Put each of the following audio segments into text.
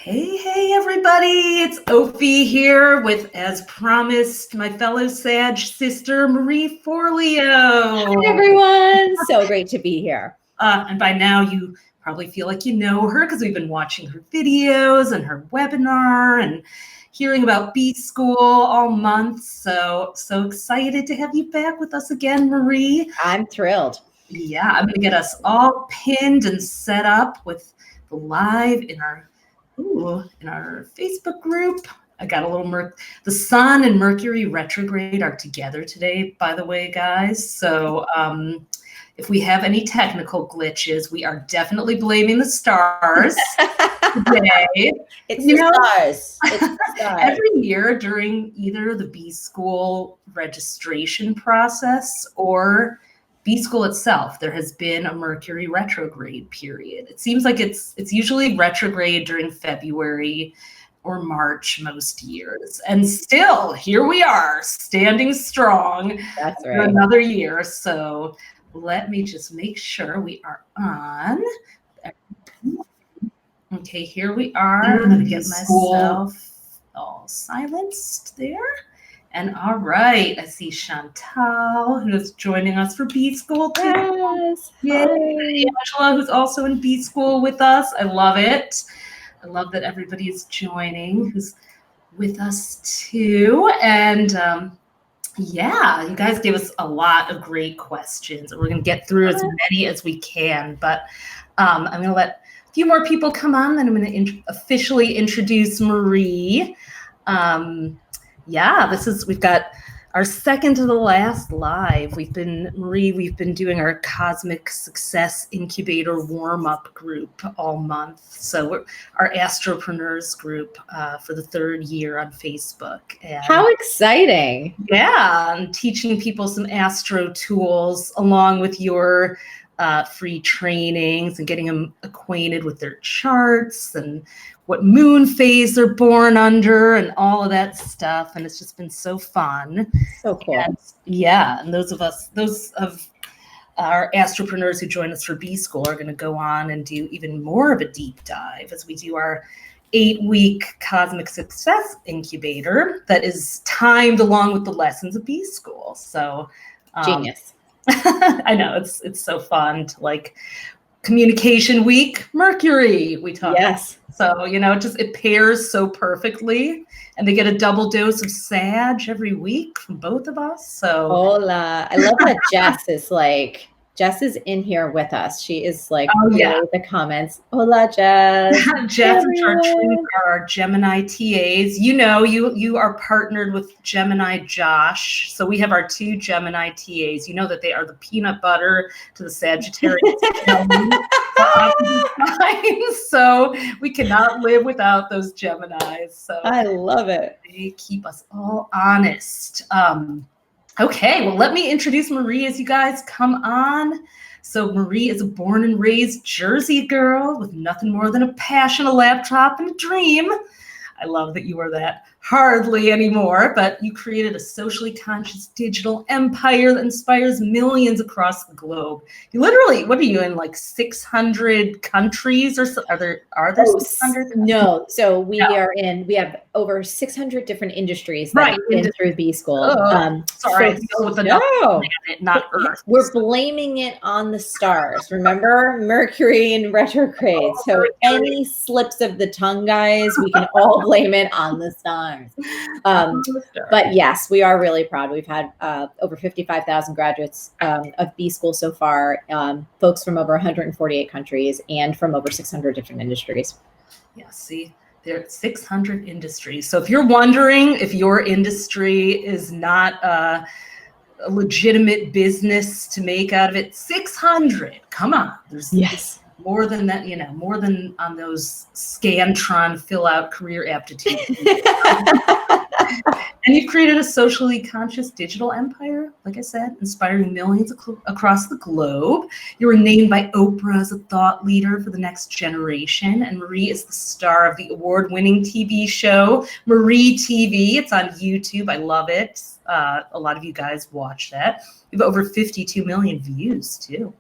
Hey, everybody. It's Ophi here with, as promised, my fellow Sag sister, Marie Forleo. Hi, everyone. So great to be here. And by now, you probably feel like you know her because we've been watching her videos and her webinar and hearing about B School all month. So excited to have you back with us again, Marie. I'm thrilled. Yeah, I'm going to get us all pinned and set up with the live in our Facebook group. I got a little the Sun and Mercury retrograde are together today, by the way, guys. So if we have any technical glitches, we are definitely blaming the stars today. It's the stars. It's the stars. Every year during either the B School registration process or B School itself, there has been a Mercury retrograde period. It seems like it's usually retrograde during February or March most years. And still, here we are, standing strong. That's right. For another year. So let me just make sure we are on. Okay, here we are. I'm going to get myself all silenced there. And all right, I see Chantal, who's joining us for B School too. Yes. Yay. Angela, who's also in B School with us. I love it. I love that everybody is joining who's with us too. And yeah, you guys gave us a lot of great questions, and we're going to get through as many as we can. But I'm going to let a few more people come on, then I'm going to officially introduce Marie. Yeah, we've got our second to the last live. We've been doing our Cosmic Success Incubator warm-up group all month. So we're our Astropreneurs group for the third year on Facebook. And how exciting. Yeah, and teaching people some astro tools along with your free trainings and getting them acquainted with their charts and what moon phase they're born under and all of that stuff. And it's just been so fun. So cool. And yeah. And those of our astropreneurs who join us for B School are going to go on and do even more of a deep dive as we do our 8-week Cosmic Success Incubator that is timed along with the lessons of B School. So genius. I know it's so fun to like Communication Week, Mercury, we talk. Yes. So, it pairs so perfectly, and they get a double dose of Sag every week from both of us. So, hola. I love that Jess is in here with us. She is like, the comments. Hola, Jess. Jess and our Gemini TAs. You are partnered with Gemini Josh. So we have our two Gemini TAs. You know that they are the peanut butter to the Sagittarius. So we cannot live without those Geminis. So I love it. They keep us all honest. Okay, well, let me introduce Marie as you guys come on. So Marie is a born and raised Jersey girl with nothing more than a passion, a laptop, and a dream. I love that you are that. Hardly anymore, but you created a socially conscious digital empire that inspires millions across the globe. You literally, what are you in, like 600 countries or so? Are there 600? No. So we have over 600 different industries that have been through B School. Sorry, not Earth. We're blaming it on the stars. Remember, Mercury in retrograde. So any slips of the tongue, guys, we can all blame it on the stars. But yes, we are really proud. We've had over 55,000 graduates of B School so far, folks from over 148 countries and from over 600 different industries. Yeah, see, there are 600 industries. So if you're wondering if your industry is not a legitimate business to make out of it, 600, come on. Yes. More than that, more than on those Scantron fill out career aptitude. And you've created a socially conscious digital empire, like I said, inspiring millions across the globe. You were named by Oprah as a thought leader for the next generation. And Marie is the star of the award-winning TV show, Marie TV. It's on YouTube. I love it. A lot of you guys watch that. You have over 52 million views, too.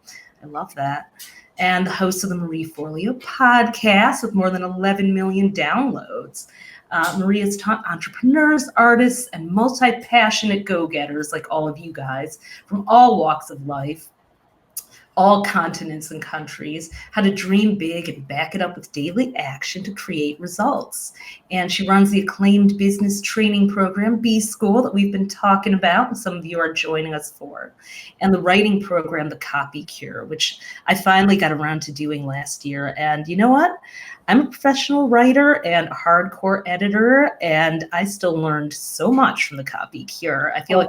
I love that. and the host of the Marie Forleo podcast with more than 11 million downloads. Marie has taught entrepreneurs, artists, and multi-passionate go-getters like all of you guys from all walks of life, all continents and countries, how to dream big and back it up with daily action to create results. And she runs the acclaimed business training program, B School, that we've been talking about, and some of you are joining us for, and the writing program, The Copy Cure, which I finally got around to doing last year. And you know what? I'm a professional writer and a hardcore editor, and I still learned so much from The Copy Cure. I feel like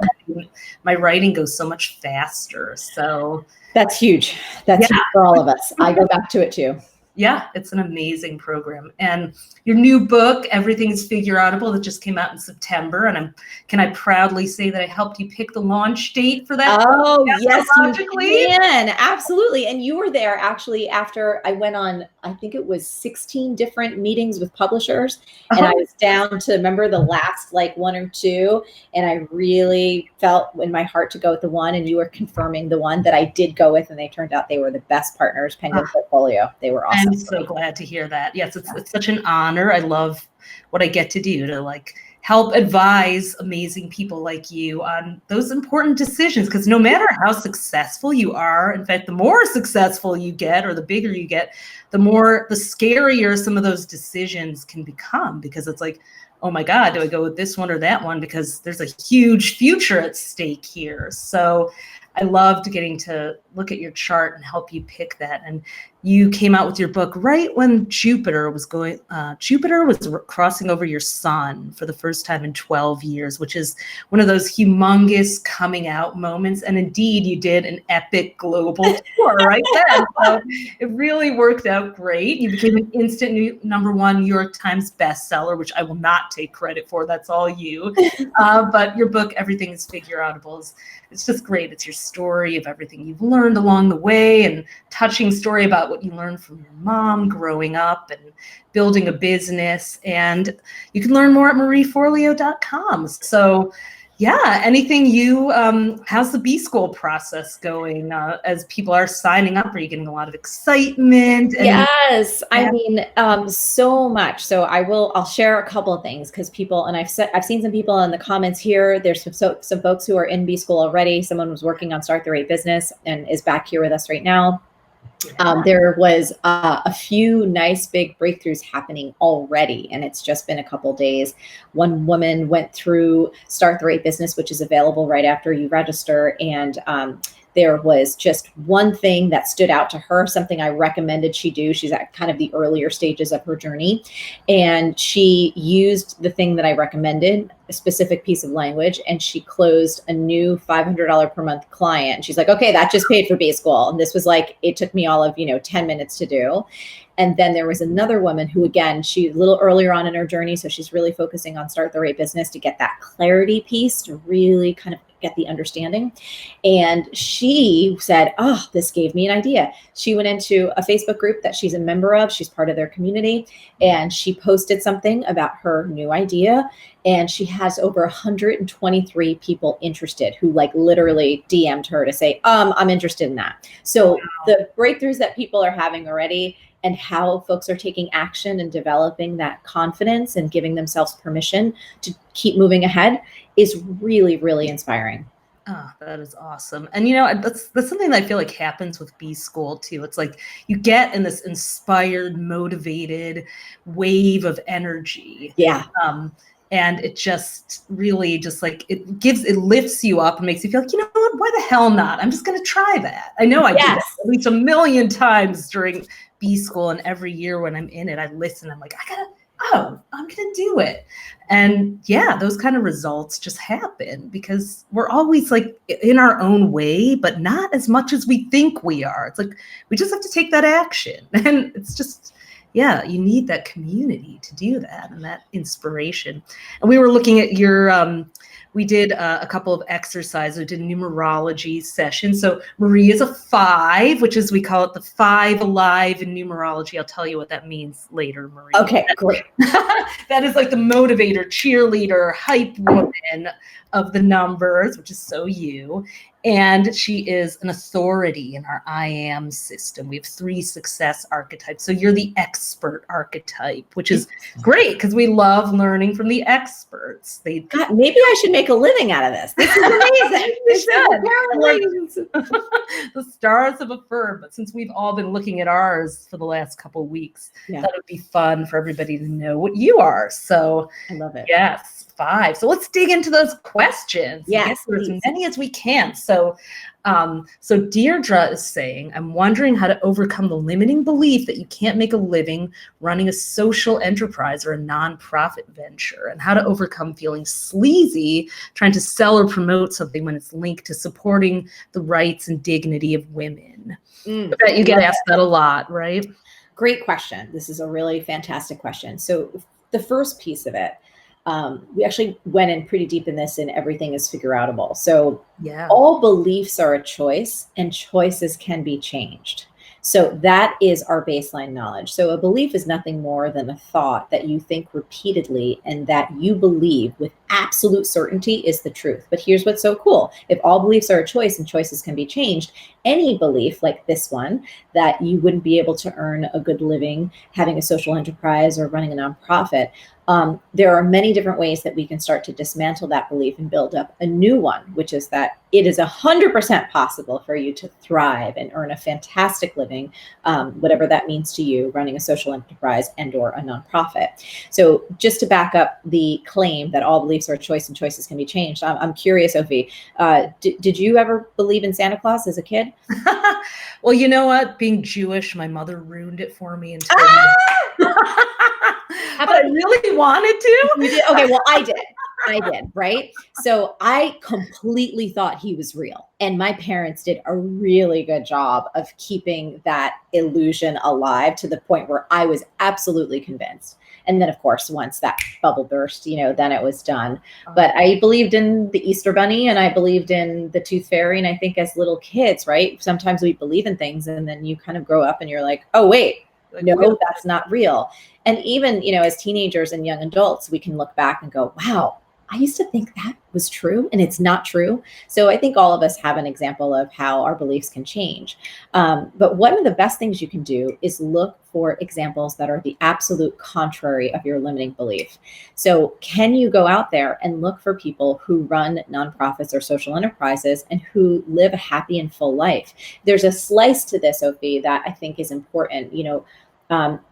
my writing goes so much faster. So that's huge. That's huge for all of us. I go back to it too. Yeah, it's an amazing program. And your new book, Everything is Figure Outable, that just came out in September. And can I proudly say that I helped you pick the launch date for that? Oh, yes, you can. Absolutely. And you were there actually after I went on, I think it was 16 different meetings with publishers. And I was down to, remember, the last like one or two. And I really felt in my heart to go with the one. And you were confirming the one that I did go with. And they turned out they were the best partners, Penguin Portfolio. They were awesome. I'm so glad to hear that. Yes, it's such an honor. I love what I get to do, to like help advise amazing people like you on those important decisions. Because no matter how successful you are, in fact, the more successful you get or the bigger you get, the scarier some of those decisions can become, because it's like, oh my God, do I go with this one or that one? Because there's a huge future at stake here. So I loved getting to look at your chart and help you pick that. And you came out with your book right when Jupiter was crossing over your sun for the first time in 12 years, which is one of those humongous coming out moments. And indeed, you did an epic global tour right then. So it really worked out great. You became an instant #1 New York Times bestseller, which I will not take credit for. That's all you. But your book, Everything is Figure Outable, it's just great. It's your story of everything you've learned along the way, and touching story about what you learned from your mom growing up and building a business. And you can learn more at marieforleo.com. So yeah, anything how's the B School process going as people are signing up? Are you getting a lot of excitement? Yes, I mean, so much. So I'll share a couple of things, because people, and I've seen some people in the comments here. There's some folks who are in B School already. Someone was working on Start the Right Business and is back here with us right now. There was a few nice big breakthroughs happening already, and it's just been a couple days. One woman went through Start the Right Business, which is available right after you register, and there was just one thing that stood out to her, something I recommended she do. She's at kind of the earlier stages of her journey, and she used the thing that I recommended, a specific piece of language, and she closed a new $500 per month client. She's like, okay, that just paid for B School. And this was like, it took me all of 10 minutes to do. And then there was another woman who, again, she a little earlier on in her journey, so she's really focusing on Start the Right Business to get that clarity piece, to really kind of get the understanding. And she said, oh, this gave me an idea. She went into a Facebook group that she's a member of. She's part of their community. And she posted something about her new idea. And she has over 123 people interested who like literally DM'd her to say, I'm interested in that. So the breakthroughs that people are having already, and how folks are taking action and developing that confidence and giving themselves permission to keep moving ahead, is really, really inspiring. Oh, that is awesome. And that's something that I feel like happens with B School too. It's like you get in this inspired, motivated wave of energy. Yeah. And it just really just like it lifts you up and makes you feel like, you know what, why the hell not? I'm just going to try that. I know I do that at least a million times during B School, and every year when I'm in it, I listen. I'm like, I'm going to do it. And yeah, those kind of results just happen because we're always like in our own way, but not as much as we think we are. It's like, we just have to take that action. And it's just, yeah, you need that community to do that and that inspiration. And we were looking at your, we did a couple of exercises. We did a numerology session. So Marie is a 5, which is, we call it the 5 alive in numerology. I'll tell you what that means later, Marie. Okay, great. That is like the motivator, cheerleader, hype woman of the numbers, which is so you. And she is an authority in our I am system. We have 3 success archetypes. So you're the expert archetype, which is great because we love learning from the experts. God, maybe I should make a living out of this. This is amazing. The stars have affirmed, but since we've all been looking at ours for the last couple of weeks, that would be fun for everybody to know what you are. So I love it. Yes, 5. So let's dig into those questions. Yes, as many as we can. So Deirdre is saying, I'm wondering how to overcome the limiting belief that you can't make a living running a social enterprise or a nonprofit venture, and how to overcome feeling sleazy trying to sell or promote something when it's linked to supporting the rights and dignity of women. I bet you get asked that a lot, right? Great question. This is a really fantastic question. So the first piece of it, we actually went in pretty deep in this, and everything is figure outable. So all beliefs are a choice, and choices can be changed. So that is our baseline knowledge. So a belief is nothing more than a thought that you think repeatedly and that you believe with absolute certainty is the truth. But here's what's so cool. If all beliefs are a choice and choices can be changed, any belief like this one, that you wouldn't be able to earn a good living having a social enterprise or running a nonprofit, there are many different ways that we can start to dismantle that belief and build up a new one, which is that it is 100% possible for you to thrive and earn a fantastic living, whatever that means to you, running a social enterprise and or a nonprofit. So just to back up the claim that all beliefs are a choice and choices can be changed, I'm curious, Ophi, did you ever believe in Santa Claus as a kid? Well, you know what? Being Jewish, my mother ruined it for me. But I really wanted to. You did? Okay, well, I did, right? So I completely thought he was real. And my parents did a really good job of keeping that illusion alive to the point where I was absolutely convinced. And then, of course, once that bubble burst, then it was done. But I believed in the Easter Bunny, and I believed in the Tooth Fairy. And I think as little kids, right, sometimes we believe in things and then you kind of grow up and you're like, oh, wait, no, that's not real. And even, as teenagers and young adults, we can look back and go, wow, I used to think that was true and it's not true. So I think all of us have an example of how our beliefs can change. But one of the best things you can do is look for examples that are the absolute contrary of your limiting belief. So can you go out there and look for people who run nonprofits or social enterprises and who live a happy and full life? There's a slice to this, Ophi, that I think is important.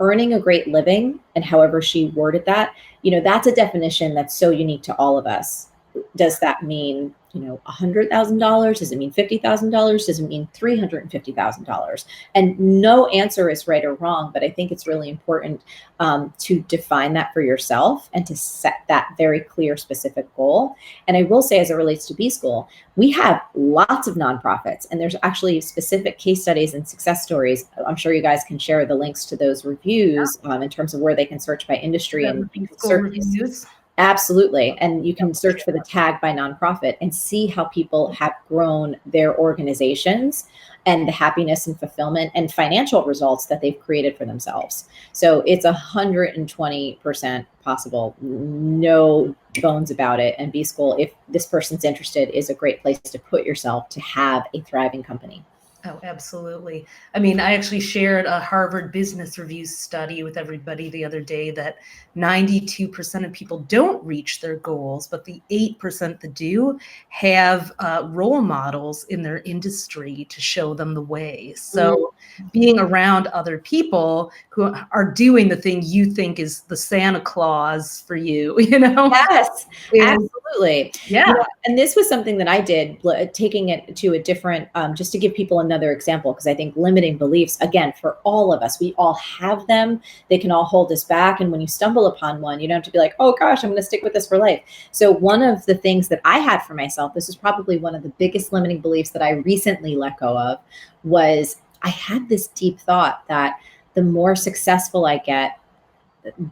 Earning a great living, and however she worded that, that's a definition that's so unique to all of us. Does that mean, $100,000? Does it mean $50,000? Does it mean $350,000? And no answer is right or wrong, but I think it's really important to define that for yourself and to set that very clear, specific goal. And I will say, as it relates to B School, we have lots of nonprofits, and there's actually specific case studies and success stories. I'm sure you guys can share the links to those reviews in terms of where they can search by industry and reviews. Absolutely. And you can search for the tag by nonprofit and see how people have grown their organizations and the happiness and fulfillment and financial results that they've created for themselves. So it's 120% possible. No bones about it. And B School, if this person's interested, is a great place to put yourself to have a thriving company. Oh, absolutely. I mean, I actually shared a Harvard Business Review study with everybody the other day that 92% of people don't reach their goals, but the 8% that do have role models in their industry to show them the way. So being around other people who are doing the thing you think is the Santa Claus for you, Yes, absolutely. Yeah. And this was something that I did, taking it to a different, just to give people another example, because I think limiting beliefs, again, for all of us, we all have them. They can all hold us back. And when you stumble upon one, you don't have to be like, oh gosh, I'm going to stick with this for life. So one of the things that I had for myself, this is probably one of the biggest limiting beliefs that I recently let go of, was I had this deep thought that the more successful I get,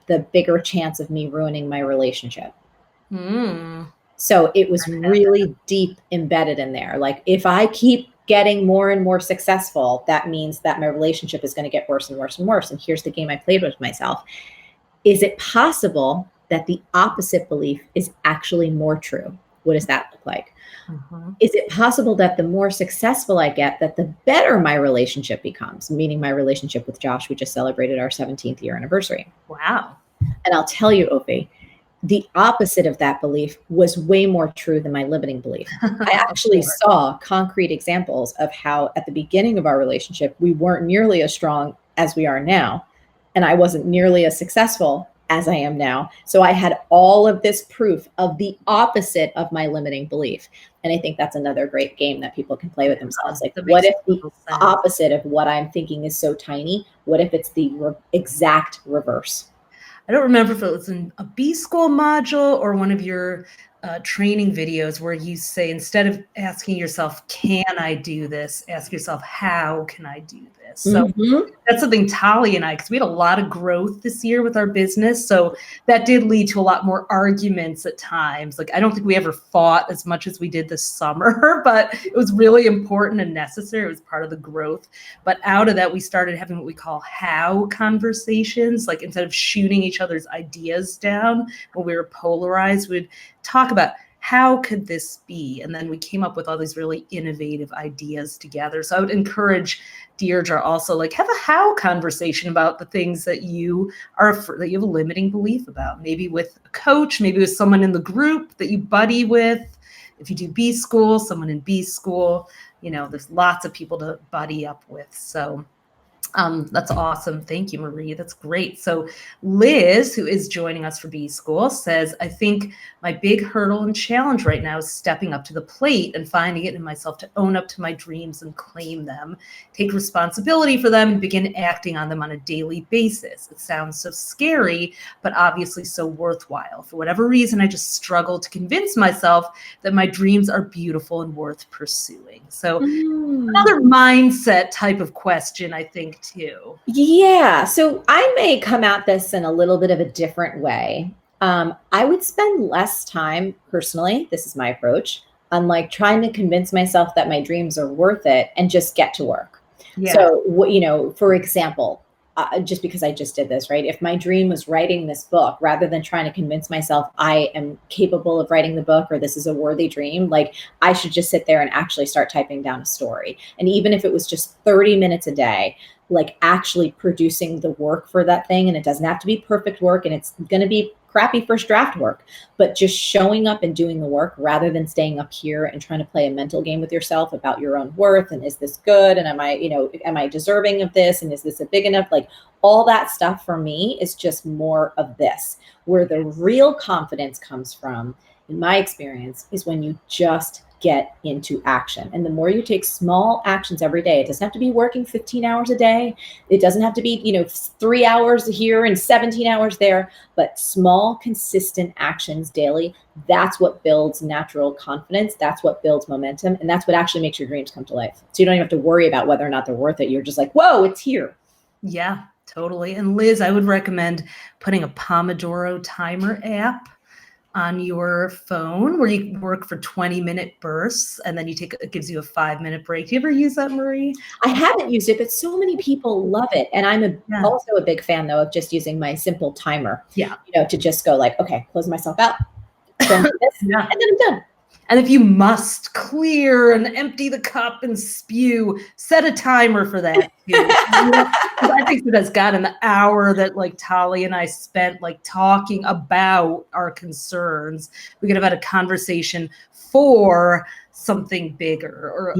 the bigger chance of me ruining my relationship. So it was really deep embedded in there. Like, if I keep getting more and more successful, that means that my relationship is going to get worse and worse and worse. And here's the game I played with myself. Is it possible that the opposite belief is actually more true? What does that look like? Mm-hmm. Is it possible that the more successful I get, that the better my relationship becomes? Meaning my relationship with Josh, we just celebrated our 17th year anniversary. Wow. And I'll tell you, Opie, the opposite of that belief was way more true than my limiting belief. I actually saw concrete examples of how at the beginning of our relationship, we weren't nearly as strong as we are now. And I wasn't nearly as successful as I am now. So I had all of this proof of the opposite of my limiting belief. And I think that's another great game that people can play with themselves. Like, what if the opposite of what I'm thinking is so tiny? What if it's the exact reverse? I don't remember if it was in a B School module or one of your training videos where you say, instead of asking yourself, can I do this? Ask yourself, how can I do this? So that's something Tali and I, because we had a lot of growth this year with our business. So that did lead to a lot more arguments at times. Like, I don't think we ever fought as much as we did this summer, but it was really important and necessary. It was part of the growth. But out of that, we started having what we call how conversations. Like, instead of shooting each other's ideas down when we were polarized, we'd talk about, how could this be? And then we came up with all these really innovative ideas together. So I would encourage Deirdre also, like, have a how conversation about the things that you that you have a limiting belief about, maybe with a coach, maybe with someone in the group that you buddy with. If you do B School, someone in B School, there's lots of people to buddy up with. So that's awesome. Thank you, Marie. That's great. So Liz, who is joining us for B School, says, I think my big hurdle and challenge right now is stepping up to the plate and finding it in myself to own up to my dreams and claim them, take responsibility for them, and begin acting on them on a daily basis. It sounds so scary, but obviously so worthwhile. For whatever reason, I just struggle to convince myself that my dreams are beautiful and worth pursuing. So another mindset type of question, I think, too. Yeah. So I may come at this in a little bit of a different way. I would spend less time personally, this is my approach, on like trying to convince myself that my dreams are worth it and just get to work. Yeah. So, for example, just because I just did this, right? If my dream was writing this book, rather than trying to convince myself I am capable of writing the book or this is a worthy dream, like, I should just sit there and actually start typing down a story. And even if it was just 30 minutes a day, like actually producing the work for that thing. And it doesn't have to be perfect work, and it's going to be crappy first draft work, but just showing up and doing the work rather than staying up here and trying to play a mental game with yourself about your own worth. And is this good? And am I deserving of this? And is this a big enough? Like, all that stuff for me is just more of this, where the real confidence comes from, in my experience, is when you just get into action. And the more you take small actions every day, it doesn't have to be working 15 hours a day. It doesn't have to be, 3 hours here and 17 hours there, but small, consistent actions daily. That's what builds natural confidence. That's what builds momentum. And that's what actually makes your dreams come to life. So you don't even have to worry about whether or not they're worth it. You're just like, whoa, it's here. Yeah, totally. And Liz, I would recommend putting a Pomodoro timer app on your phone where you work for 20-minute bursts, and then it gives you a 5-minute break. Do you ever use that, Marie? I haven't used it, but so many people love it. And I'm also a big fan, though, of just using my simple timer. Yeah. To just go like, okay, close myself out, don't do this, and then I'm done. And if you must clear and empty the cup and spew, set a timer for that too. I think that has gotten the hour that like Tali and I spent like talking about our concerns. We could have had a conversation for something bigger, or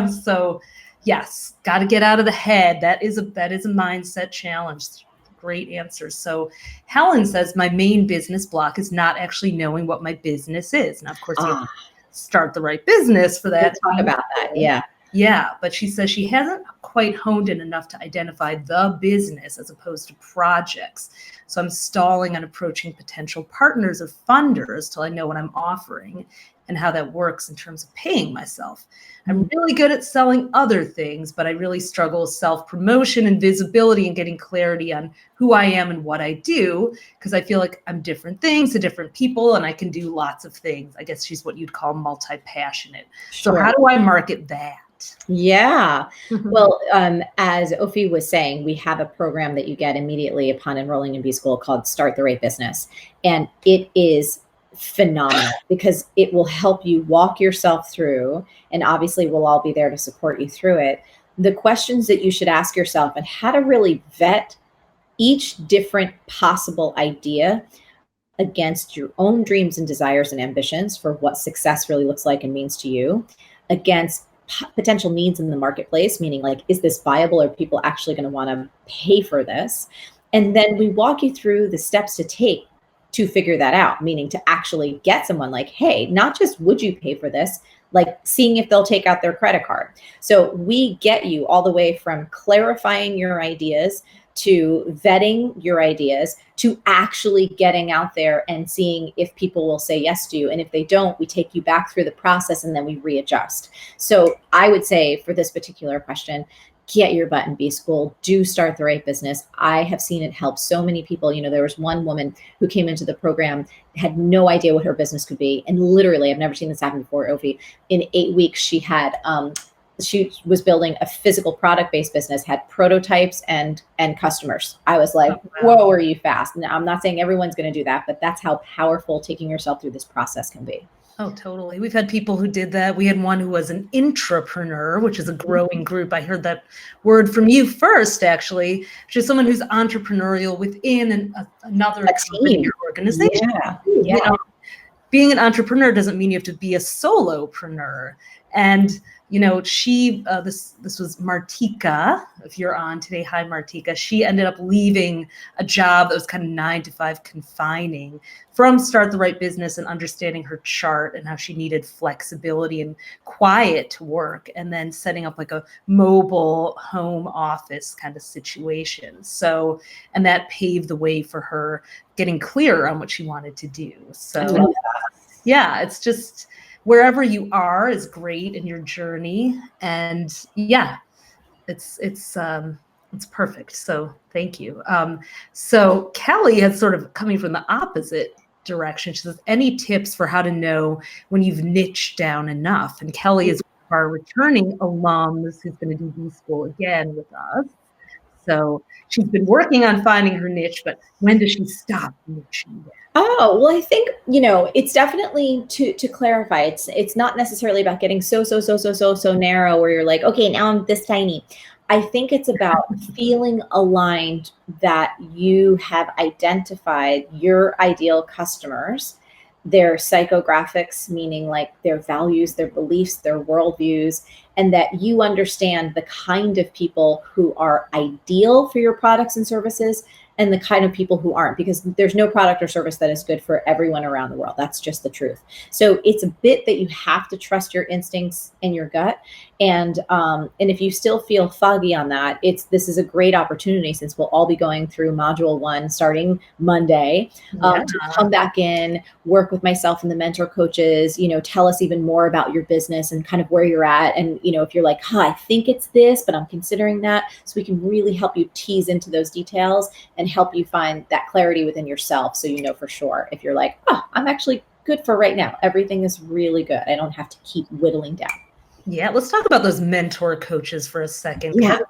so yes, got to get out of the head. That is a mindset challenge. Great answers. So Helen says, my main business block is not actually knowing what my business is. Now, of course, you start the right business for that. We'll talk about that. Yeah. Yeah. But she says she hasn't quite honed in enough to identify the business as opposed to projects. So I'm stalling on approaching potential partners or funders till I know what I'm offering and how that works in terms of paying myself. I'm really good at selling other things, but I really struggle with self-promotion and visibility and getting clarity on who I am and what I do, because I feel like I'm different things to different people and I can do lots of things. I guess she's what you'd call multi-passionate. Sure. So how do I market that? Yeah. Well, as Ophi was saying, we have a program that you get immediately upon enrolling in B School called Start the Right Business. And it is phenomenal, because it will help you walk yourself through, and obviously we'll all be there to support you through it, the questions that you should ask yourself and how to really vet each different possible idea against your own dreams and desires and ambitions for what success really looks like and means to you, against potential needs in the marketplace, meaning like, is this viable? Are people actually going to want to pay for this? And then we walk you through the steps to take to figure that out, meaning to actually get someone like, hey, not just would you pay for this, like seeing if they'll take out their credit card. So we get you all the way from clarifying your ideas to vetting your ideas to actually getting out there and seeing if people will say yes to you. And if they don't, we take you back through the process and then we readjust. So I would say for this particular question, get your butt in B school, do start the right business. I have seen it help so many people. You know, there was one woman who came into the program, had no idea what her business could be. And literally, I've never seen this happen before, Ovi. In 8 weeks, she was building a physical product-based business, had prototypes and customers. I was like, whoa, are you fast? Now, I'm not saying everyone's going to do that, but that's how powerful taking yourself through this process can be. Oh, totally. We've had people who did that. We had one who was an intrapreneur, which is a growing group. I heard that word from you first, actually, which is someone who's entrepreneurial within another company or organization. Yeah. You know, being an entrepreneur doesn't mean you have to be a solopreneur. And you know, this was Martika. If you're on today, hi Martika. She ended up leaving a job that was kind of 9 to 5 confining from Start the Right Business and understanding her chart and how she needed flexibility and quiet to work, and then setting up like a mobile home office kind of situation. So, and that paved the way for her getting clear on what she wanted to do. So, yeah, it's just, wherever you are is great in your journey, and yeah, it's perfect. So thank you. So Kelly has sort of coming from the opposite direction. She says, any tips for how to know when you've niched down enough? And Kelly is one of our returning alums who's going to do B-School again with us. So she's been working on finding her niche, but when does she stop niching down? Oh, well, I think, you know, it's definitely to clarify, it's not necessarily about getting so narrow where you're like, okay, now I'm this tiny. I think it's about feeling aligned that you have identified your ideal customers, their psychographics, meaning like their values, their beliefs, their worldviews, and that you understand the kind of people who are ideal for your products and services and the kind of people who aren't, because there's no product or service that is good for everyone around the world. That's just the truth. So it's a bit that you have to trust your instincts and your gut. And if you still feel foggy on that, this is a great opportunity, since we'll all be going through module 1 starting Monday, to come back in, work with myself and the mentor coaches, you know, tell us even more about your business and kind of where you're at. And, you know, if you're like, I think it's this, but I'm considering that. So we can really help you tease into those details and help you find that clarity within yourself. So, you know, for sure, if you're like, I'm actually good for right now, everything is really good, I don't have to keep whittling down. Yeah, let's talk about those mentor coaches for a second. Yeah.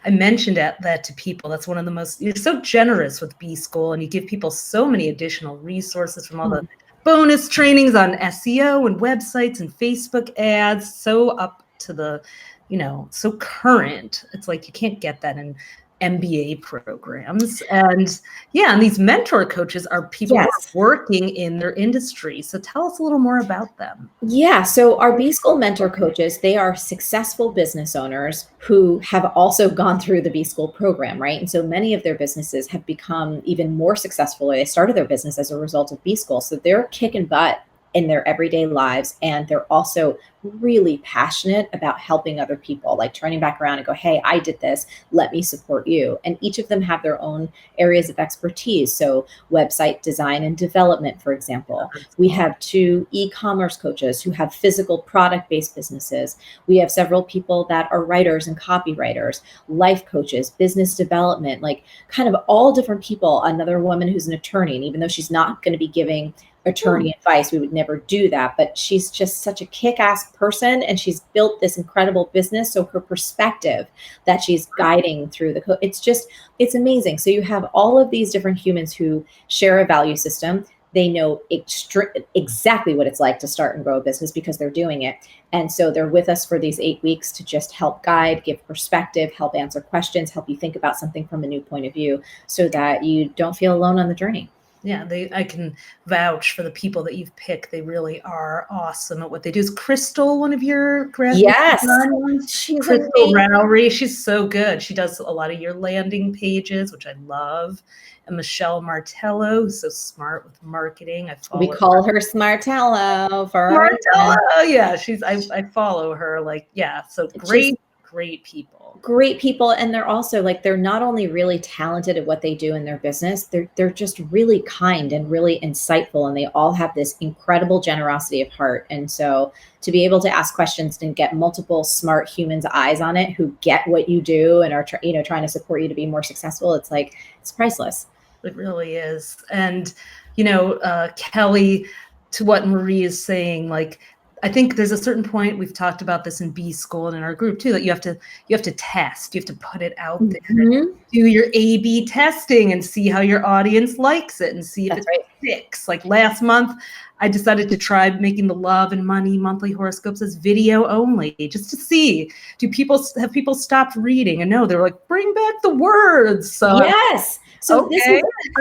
I mentioned that to people. That's one of the most, you're so generous with B-School, and you give people so many additional resources from all the bonus trainings on SEO and websites and Facebook ads, so up to the, you know, so current. It's like you can't get that in MBA programs. And yeah, and these mentor coaches are people who are working in their industry. So tell us a little more about them. Yeah, so our B-School mentor coaches, they are successful business owners who have also gone through the B-School program, right? And so many of their businesses have become even more successful. They started their business as a result of B-School. So they're kicking butt in their everyday lives. And they're also really passionate about helping other people, like turning back around and go, hey, I did this, let me support you. And each of them have their own areas of expertise. So website design and development, for example. We have 2 e-commerce coaches who have physical product-based businesses. We have several people that are writers and copywriters, life coaches, business development, like kind of all different people. Another woman who's an attorney, and even though she's not going to be giving attorney advice, we would never do that, but she's just such a kick-ass person, and she's built this incredible business. So her perspective that she's guiding through it's amazing. So you have all of these different humans who share a value system. They know exactly what it's like to start and grow a business because they're doing it. And so they're with us for these 8 weeks to just help guide, give perspective, help answer questions, help you think about something from a new point of view so that you don't feel alone on the journey. Yeah, I can vouch for the people that you've picked. They really are awesome at what they do. Is Crystal one of your graduates? Yes. She's Crystal amazing. Rowry. She's so good. She does a lot of your landing pages, which I love. And Michelle Martello, who's so smart with marketing. We call her Smartello for Martello. Yeah, I follow her. Like, yeah, so great people. Great people. And they're also like, they're not only really talented at what they do in their business, they're just really kind and really insightful. And they all have this incredible generosity of heart. And so to be able to ask questions and get multiple smart humans' eyes on it who get what you do and are trying to support you to be more successful, it's like, it's priceless. It really is. And, Kelly, to what Marie is saying, like, I think there's a certain point, we've talked about this in B School and in our group too, that you have to test, you have to put it out there, do your A/B testing and see how your audience likes it and see if it sticks. Like last month, I decided to try making the Love and Money monthly horoscopes as video only, just to see, have people stopped reading? And no, they were like, bring back the words. So yes. So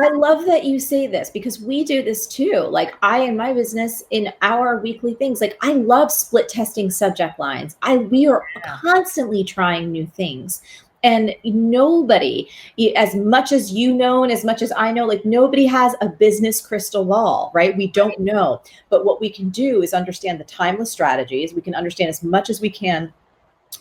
I love that you say this because we do this too. Like in my business, in our weekly things, like I love split testing subject lines. We are constantly trying new things. And nobody, as much as you know and as much as I know, like nobody has a business crystal ball, right? We don't know. But what we can do is understand the timeless strategies. We can understand as much as we can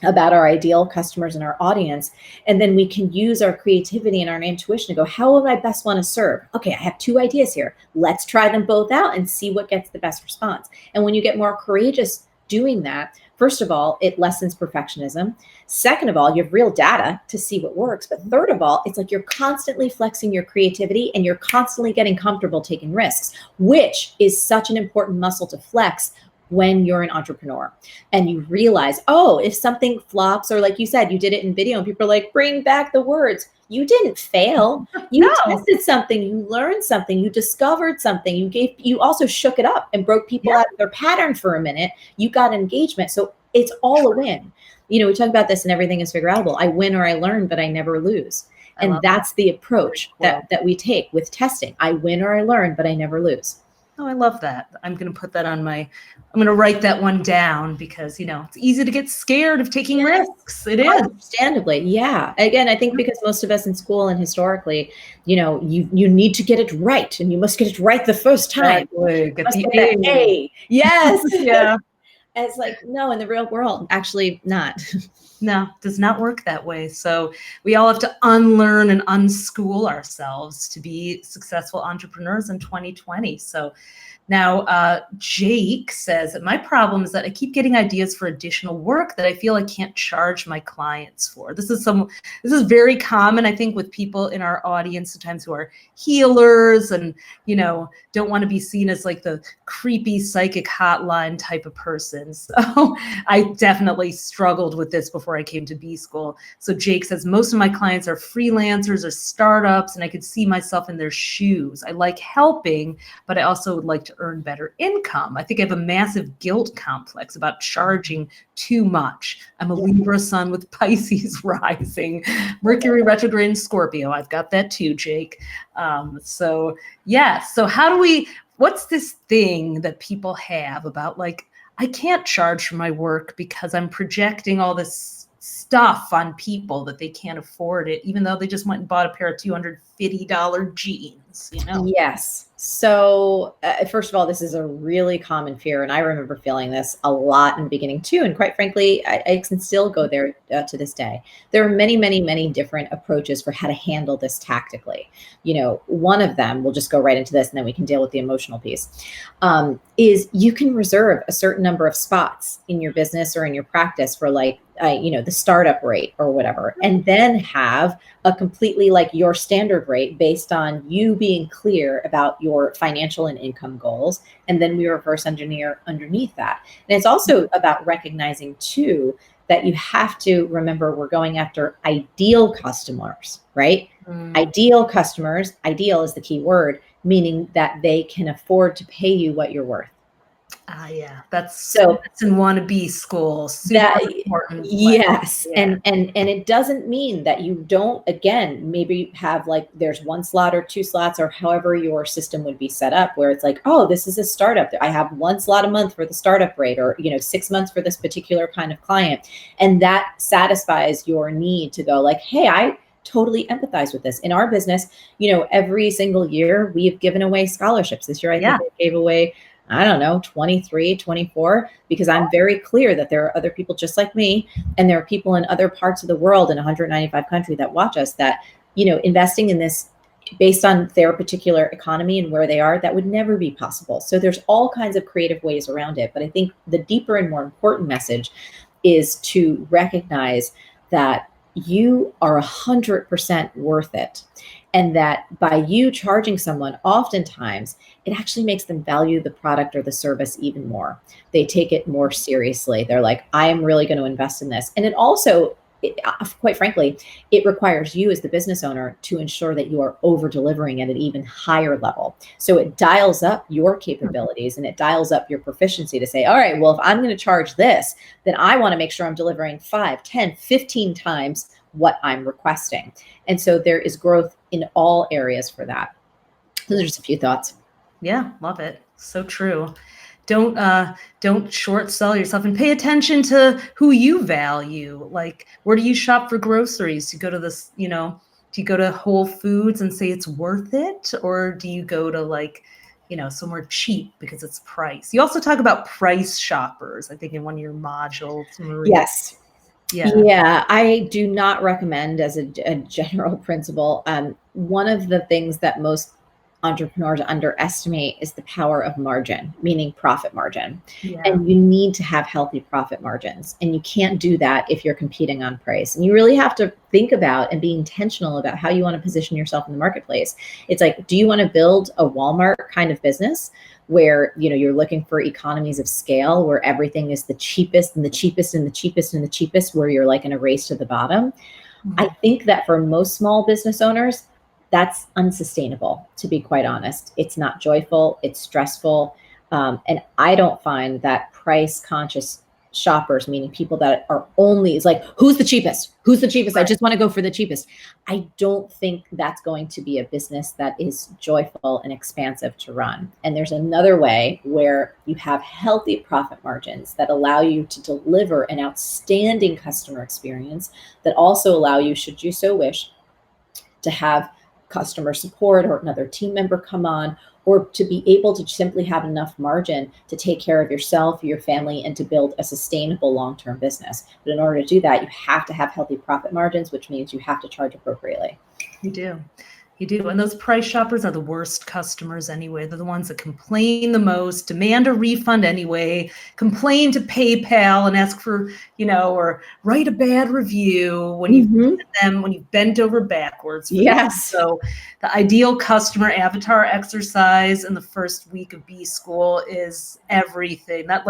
about our ideal customers and our audience. And then we can use our creativity and our intuition to go, how would I best want to serve? Okay, I have 2 ideas here. Let's try them both out and see what gets the best response. And when you get more courageous doing that, first of all, it lessens perfectionism. Second of all, you have real data to see what works. But third of all, it's like you're constantly flexing your creativity and you're constantly getting comfortable taking risks, which is such an important muscle to flex when you're an entrepreneur and you realize, oh, if something flops, or like you said, you did it in video and people are like, bring back the words. You didn't fail. You tested something, you learned something, you discovered something, you also shook it up and broke people out of their pattern for a minute. You got engagement. So it's all a win. We talk about this and everything is figure outable. I win or I learn, but I never lose. And that's the approach that we take with testing. I win or I learn, but I never lose. Oh, I love that. I'm going to put that I'm going to write that one down because, it's easy to get scared of taking risks. It is. Understandably. Yeah. Again, I think because most of us in school and historically, you need to get it right and you must get it right the first time. Exactly. Get the A. Yes. Yeah. And it's like, no, in the real world, actually not. No, does not work that way. So we all have to unlearn and unschool ourselves to be successful entrepreneurs in 2020. So now Jake says, my problem is that I keep getting ideas for additional work that I feel I can't charge my clients for. This is very common, I think, with people in our audience sometimes who are healers and, don't want to be seen as like the creepy psychic hotline type of person. So I definitely struggled with this before I came to B School. So Jake says, most of my clients are freelancers or startups, and I could see myself in their shoes. I like helping, but I also would like to earn better income. I think I have a massive guilt complex about charging too much. I'm a Libra sun with Pisces rising, Mercury retrograde in Scorpio. I've got that too, Jake. So what's this thing that people have about like, I can't charge for my work because I'm projecting all this stuff on people that they can't afford it, even though they just went and bought a pair of $250 jeans, Yes. So first of all, this is a really common fear. And I remember feeling this a lot in the beginning too. And quite frankly, I can still go there to this day. There are many, many, many different approaches for how to handle this tactically. One of them, we'll just go right into this and then we can deal with the emotional piece, is you can reserve a certain number of spots in your business or in your practice for like, the startup rate or whatever, and then have a completely like your standard rate based on you being clear about your financial and income goals. And then we reverse engineer underneath that. And it's also about recognizing too, that you have to remember we're going after ideal customers, right? Ideal customers, ideal is the key word. meaning that they can afford to pay you what you're worth. Yeah, that's So in wannabe school. Super that, important. yes. Yeah. And it doesn't mean that you don't, again, maybe have like, there's 1 slot or 2 slots or however your system would be set up, where it's like, oh, this is a startup. I have 1 slot a month for the startup rate, or, 6 months for this particular kind of client. And that satisfies your need to go like, hey, I totally empathize with this. In our business, every single year we have given away scholarships. This year, I think I gave away, I don't know, 23, 24, because I'm very clear that there are other people just like me. And there are people in other parts of the world in 195 countries that watch us that, investing in this based on their particular economy and where they are, that would never be possible. So there's all kinds of creative ways around it. But I think the deeper and more important message is to recognize that you are 100% worth it. And that by you charging someone, oftentimes it actually makes them value the product or the service even more. They take it more seriously. They're like, I am really going to invest in this. And it also, quite frankly, it requires you as the business owner to ensure that you are over delivering at an even higher level. So it dials up your capabilities and it dials up your proficiency to say, all right, well, if I'm going to charge this, then I want to make sure I'm delivering 5, 10, 15 times what I'm requesting. And so there is growth in all areas for that. Those are just a few thoughts. Yeah, love it. So true. Don't short sell yourself, and pay attention to who you value. Like, where do you shop for groceries? Do you go to this, do you go to Whole Foods and say it's worth it? Or do you go to like, somewhere cheap because it's price? You also talk about price shoppers, I think, in one of your modules, Marie. Yes. Yeah, I do not recommend as a general principle. One of the things that most entrepreneurs underestimate is the power of margin, meaning profit margin. Yeah. And you need to have healthy profit margins. And you can't do that if you're competing on price. And you really have to think about and be intentional about how you want to position yourself in the marketplace. It's like, do you want to build a Walmart kind of business where you're looking for economies of scale, where everything is the cheapest and the cheapest and the cheapest and the cheapest, where you're like in a race to the bottom? Mm-hmm. I think that for most small business owners, that's unsustainable, to be quite honest. It's not joyful, it's stressful. And I don't find that price conscious shoppers, meaning people that are only, it's like, who's the cheapest? Who's the cheapest? Right. I just want to go for the cheapest. I don't think that's going to be a business that is joyful and expansive to run. And there's another way where you have healthy profit margins that allow you to deliver an outstanding customer experience, that also allow you, should you so wish, to have customer support or another team member come on, or to be able to simply have enough margin to take care of yourself, your family, and to build a sustainable long-term business. But in order to do that, you have to have healthy profit margins, which means you have to charge appropriately. You do. You do. And those price shoppers are the worst customers anyway. They're the ones that complain the most, demand a refund anyway, complain to PayPal and ask for, or write a bad review when you've when you've bent over backwards. Yes. So the ideal customer avatar exercise in the first week of B School is everything. That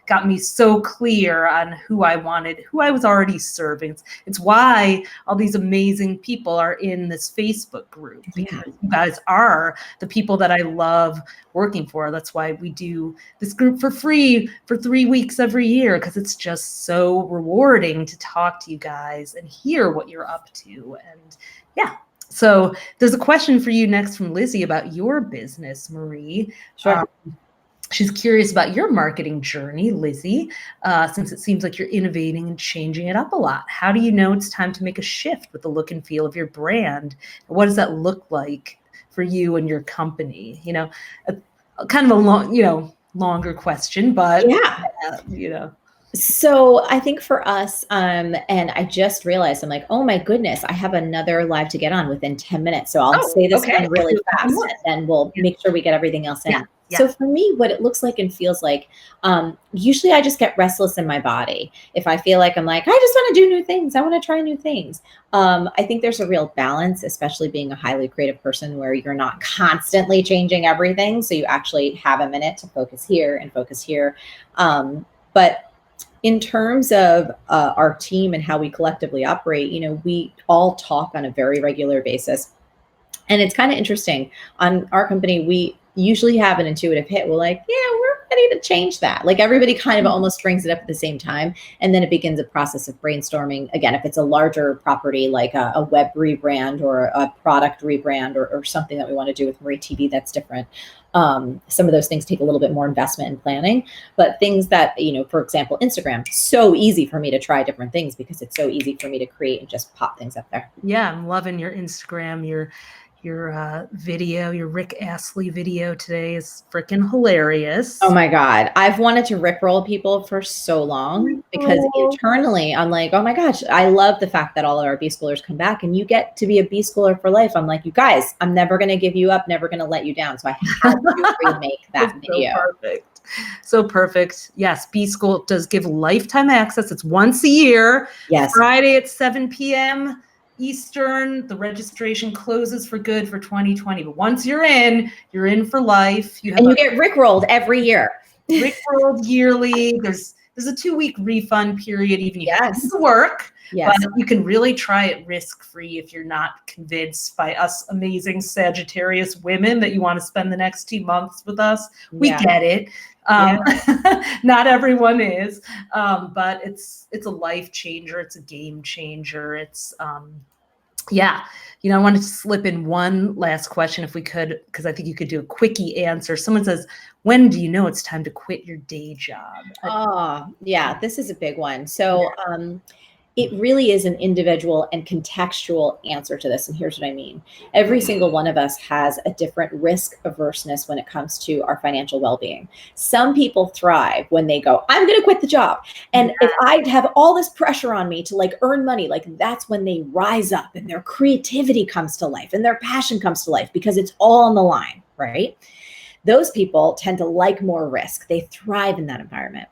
got me so clear on who I wanted, who I was already serving. It's why all these amazing people are in this Facebook group. Because you guys are the people that I love working for. That's why we do this group for free for 3 weeks every year, because it's just so rewarding to talk to you guys and hear what you're up to. And yeah. So there's a question for you next from Lizzie about your business, Marie. Sure. She's curious about your marketing journey, Lizzie, since it seems like you're innovating and changing it up a lot. How do you know it's time to make a shift with the look and feel of your brand? What does that look like for you and your company? Kind of a long, longer question, but yeah. So I think for us, and I just realized, I'm like, oh my goodness, I have another live to get on within 10 minutes. So I'll say this one really fast, and then we'll make sure we get everything else in. Yeah. So for me, what it looks like and feels like, usually I just get restless in my body. If I feel like I'm like, I just want to do new things. I want to try new things. I think there's a real balance, especially being a highly creative person, where you're not constantly changing everything. So you actually have a minute to focus here and focus here. But in terms of our team and how we collectively operate, we all talk on a very regular basis. And it's kind of interesting. On our company, we usually have an intuitive hit. We're like, yeah, we're ready to change that. Like everybody kind of almost brings it up at the same time. And then it begins a process of brainstorming. Again, if it's a larger property, like a web rebrand or a product rebrand or something that we want to do with Marie TV, that's different. Some of those things take a little bit more investment and planning, but things that, for example, Instagram, so easy for me to try different things because it's so easy for me to create and just pop things up there. Yeah, I'm loving your Instagram, your video, your Rick Astley video today is freaking hilarious. Oh my God. I've wanted to Rickroll people for so long because internally I'm like, oh my gosh, I love the fact that all of our B schoolers come back and you get to be a B schooler for life. I'm like, you guys, I'm never going to give you up, never going to let you down. So I had to remake that video. So perfect. So perfect. Yes, B School does give lifetime access. It's once a year. Yes. Friday at 7 p.m. Eastern. The registration closes for good for 2020. But once you're in for life. You get Rickrolled every year. Rickrolled yearly. There's a 2-week refund period, even if you have to work. Yes. But you can really try it risk-free if you're not convinced by us amazing Sagittarius women that you want to spend the next 2 months with us. We get it. Not everyone is, but it's a life changer. It's a game changer. It's I wanted to slip in one last question if we could, because I think you could do a quickie answer. Someone says, when do you know it's time to quit your day job? Oh, yeah, this is a big one. So it really is an individual and contextual answer to this. And here's what I mean. Every single one of us has a different risk averseness when it comes to our financial well-being. Some people thrive when they go, I'm going to quit the job. And if I have all this pressure on me to like earn money, like that's when they rise up and their creativity comes to life and their passion comes to life because it's all on the line, right? Those people tend to like more risk. They thrive in that environment.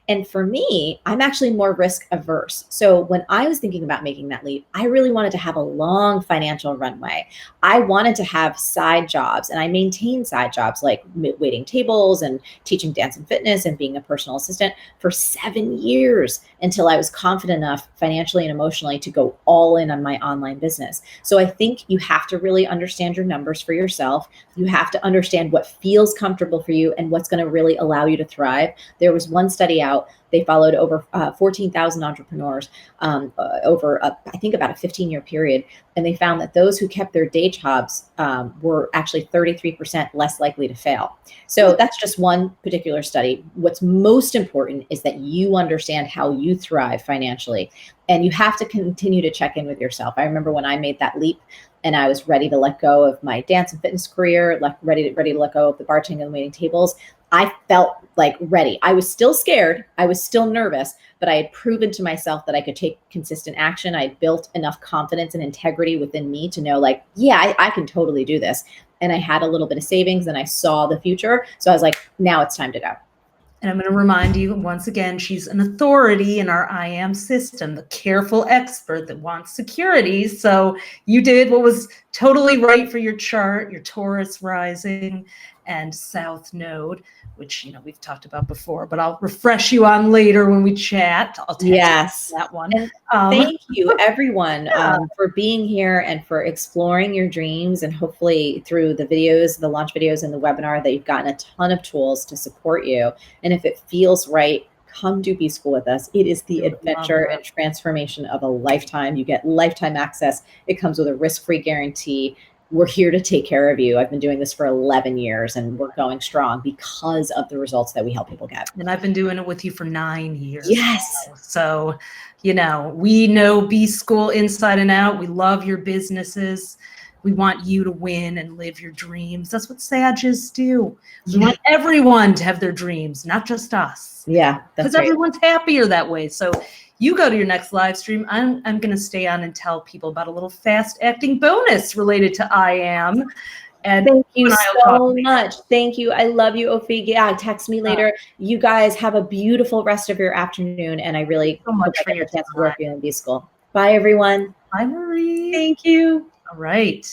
And for me, I'm actually more risk averse. So when I was thinking about making that leap, I really wanted to have a long financial runway. I wanted to have side jobs, and I maintained side jobs like waiting tables and teaching dance and fitness and being a personal assistant for 7 years until I was confident enough financially and emotionally to go all in on my online business. So I think you have to really understand your numbers for yourself. You have to understand what feels comfortable for you and what's going to really allow you to thrive. There was one study out. They followed over 14,000 entrepreneurs over, I think, about a 15-year period. And they found that those who kept their day jobs were actually 33% less likely to fail. So that's just one particular study. What's most important is that you understand how you thrive financially. And you have to continue to check in with yourself. I remember when I made that leap and I was ready to let go of my dance and fitness career, ready to let go of the bartending and waiting tables. I felt like ready. I was still scared. I was still nervous, but I had proven to myself that I could take consistent action. I built enough confidence and integrity within me to know like, yeah, I can totally do this. And I had a little bit of savings and I saw the future. So I was like, now it's time to go. And I'm going to remind you once again, she's an authority in our I am system, the careful expert that wants security. So you did what was totally right for your chart, your Taurus rising and South Node, which, we've talked about before, but I'll refresh you on later when we chat. I'll tell you that one. Thank you, everyone, for being here and for exploring your dreams. And hopefully through the videos, the launch videos and the webinar that you've gotten a ton of tools to support you. And if it feels right, come do B School with us. It is the adventure and transformation of a lifetime. You get lifetime access. It comes with a risk-free guarantee. We're here to take care of you. I've been doing this for 11 years and we're going strong because of the results that we help people get. And I've been doing it with you for 9 years. Yes. So, we know B School inside and out. We love your businesses. We want you to win and live your dreams. That's what Sages do. We want everyone to have their dreams, not just us. Yeah. Because everyone's happier that way. So you go to your next live stream. I'm going to stay on and tell people about a little fast acting bonus related to I am. And thank you so much. Thank you. I love you, Ophi. Yeah, text me later. You guys have a beautiful rest of your afternoon. And I really so much for your chance to work with you in B School. Bye, everyone. Bye, Marie. Thank you. All right.